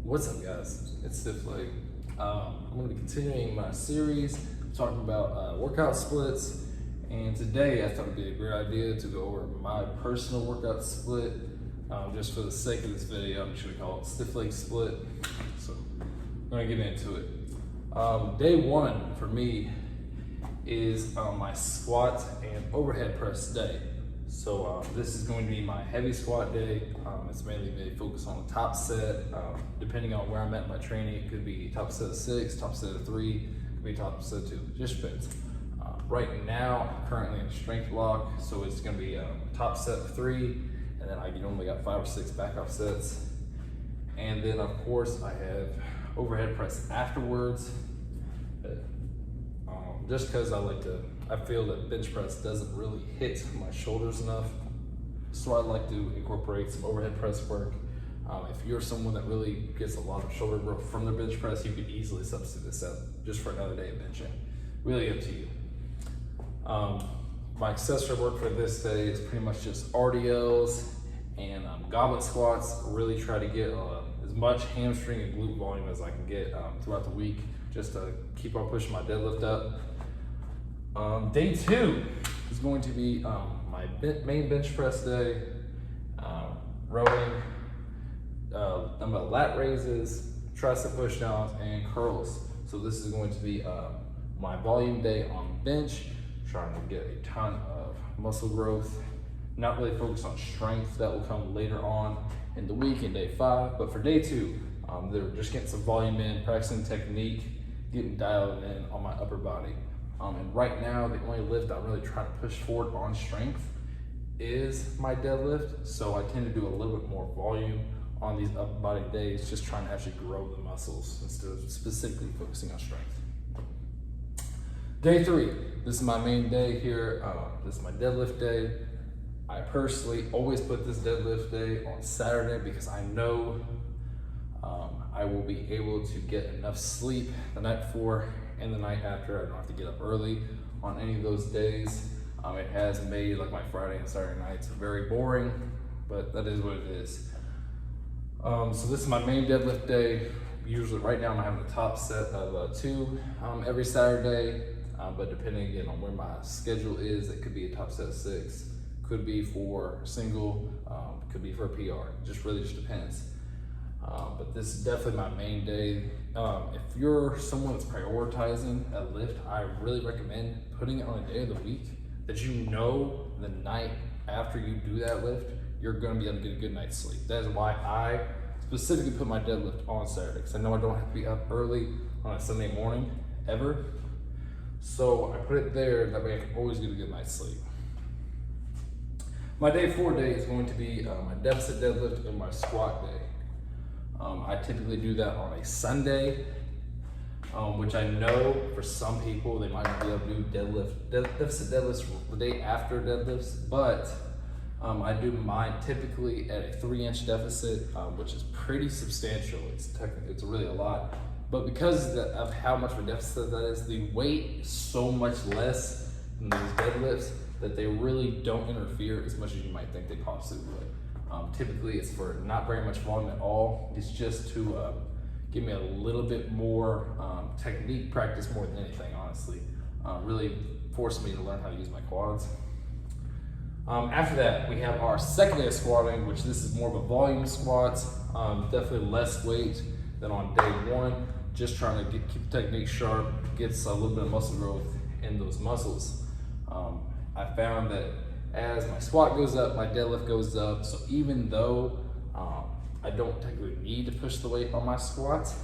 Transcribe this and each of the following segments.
What's up, guys? It's Deadlift. I'm going to be continuing my series talking about workout splits, and today I thought it'd be a great idea to go over my personal workout split. Just for the sake of this video, I'm just going to call it stiff leg split. So I'm going to get into it. Day one for me is my squat and overhead press day. So this is going to be my heavy squat day. It's mainly going to focus on the top set. Depending on where I'm at in my training, it could be top set of 6, top set of 3, could be top set of 2, just depends. Right now, I'm currently in a strength block, so it's going to be top set of 3, and then I normally got 5 or 6 back off sets. And then of course I have overhead press afterwards. Just because I feel that bench press doesn't really hit my shoulders enough. So I like to incorporate some overhead press work. If you're someone that really gets a lot of shoulder growth from their bench press, you could easily substitute this out just for another day of benching. Really up to you. My accessory work for this day is pretty much just RDLs and goblet squats. Really try to get as much hamstring and glute volume as I can get throughout the week, just to keep on pushing my deadlift up. Day 2 is going to be my main bench press day, rowing, lat raises, tricep push downs, and curls. So this is going to be my volume day on bench, trying to get a ton of muscle growth, not really focused on strength. That will come later on in the week in day 5. But for day 2, they're just getting some volume in, practicing technique, getting dialed in on my upper body. And right now, the only lift I'm really trying to push forward on strength is my deadlift. So I tend to do a little bit more volume on these upper body days, just trying to actually grow the muscles instead of specifically focusing on strength. Day 3, this is my main day here. This is my deadlift day. I personally always put this deadlift day on Saturday because I know I will be able to get enough sleep the night before and the night after. I don't have to get up early on any of those days. It has made like my Friday and Saturday nights very boring, but that is what it is. So this is my main deadlift day. Usually right now I'm having a top set of 2 every Saturday, but depending again on where my schedule is, it could be a top set of 6, could be for single, could be for a PR. It just really depends. But this is definitely my main day. If you're someone that's prioritizing a lift, I really recommend putting it on a day of the week that you know the night after you do that lift, you're gonna be able to get a good night's sleep. That is why I specifically put my deadlift on Saturday, because I know I don't have to be up early on a Sunday morning, ever. So I put it there, that way I can always get a good night's sleep. My day 4 day is going to be my deficit deadlift and my squat day. I typically do that on a Sunday, which I know for some people they might not be able to do deficit deadlifts the day after deadlifts, but I do mine typically at a 3-inch deficit, which is pretty substantial. It's really a lot, but because of how much of a deficit that is, the weight is so much less than these deadlifts that they really don't interfere as much as you might think they possibly would. Typically it's for not very much volume at all. It's just to give me a little bit more technique practice more than anything, honestly. Really forced me to learn how to use my quads. After that, we have our second day of squatting, which this is more of a volume squat. Definitely less weight than on day 1. Just trying to keep the technique sharp, gets a little bit of muscle growth in those muscles. I found that as my squat goes up, my deadlift goes up. So even though I don't technically need to push the weight on my squats,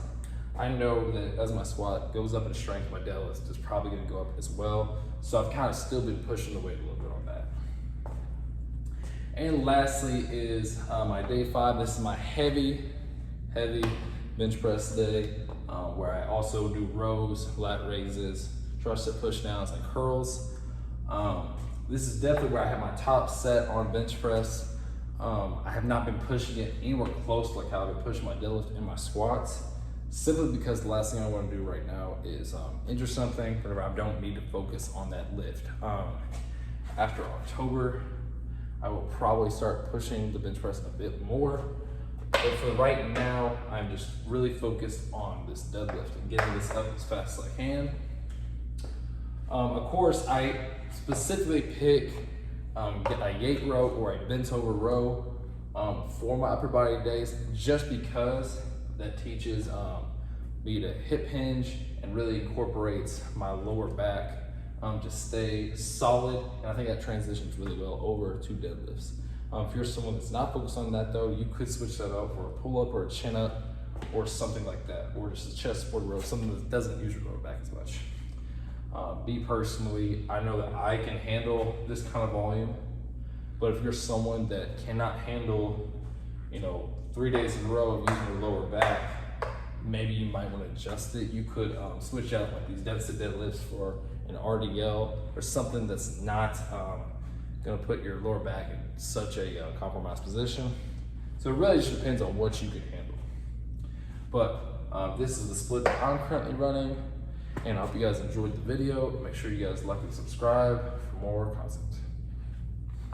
I know that as my squat goes up in strength, my deadlift is probably gonna go up as well. So I've kind of still been pushing the weight a little bit on that. And lastly is my day 5. This is my heavy bench press day, where I also do rows, lat raises, tricep push downs, and curls. This is definitely where I have my top set on bench press. I have not been pushing it anywhere close to like how I've been pushing my deadlift and my squats, simply because the last thing I want to do right now is injure something whenever I don't need to focus on that lift. After October, I will probably start pushing the bench press a bit more. But for right now, I'm just really focused on this deadlift and getting this up as fast as I can. Of course, I specifically pick a gate row or a bent over row for my upper body days, just because that teaches me to hip hinge and really incorporates my lower back to stay solid. And I think that transitions really well over to deadlifts. If you're someone that's not focused on that though, you could switch that up for a pull up or a chin up or something like that, or just a chest support row, something that doesn't use your lower back as much. Me personally, I know that I can handle this kind of volume, but if you're someone that cannot handle, 3 days in a row of using your lower back, maybe you might want to adjust it. You could switch out like these deficit deadlifts for an RDL or something that's not going to put your lower back in such a compromised position. So it really just depends on what you can handle. But this is the split that I'm currently running, and I hope you guys enjoyed the video. Make sure you guys like and subscribe for more content.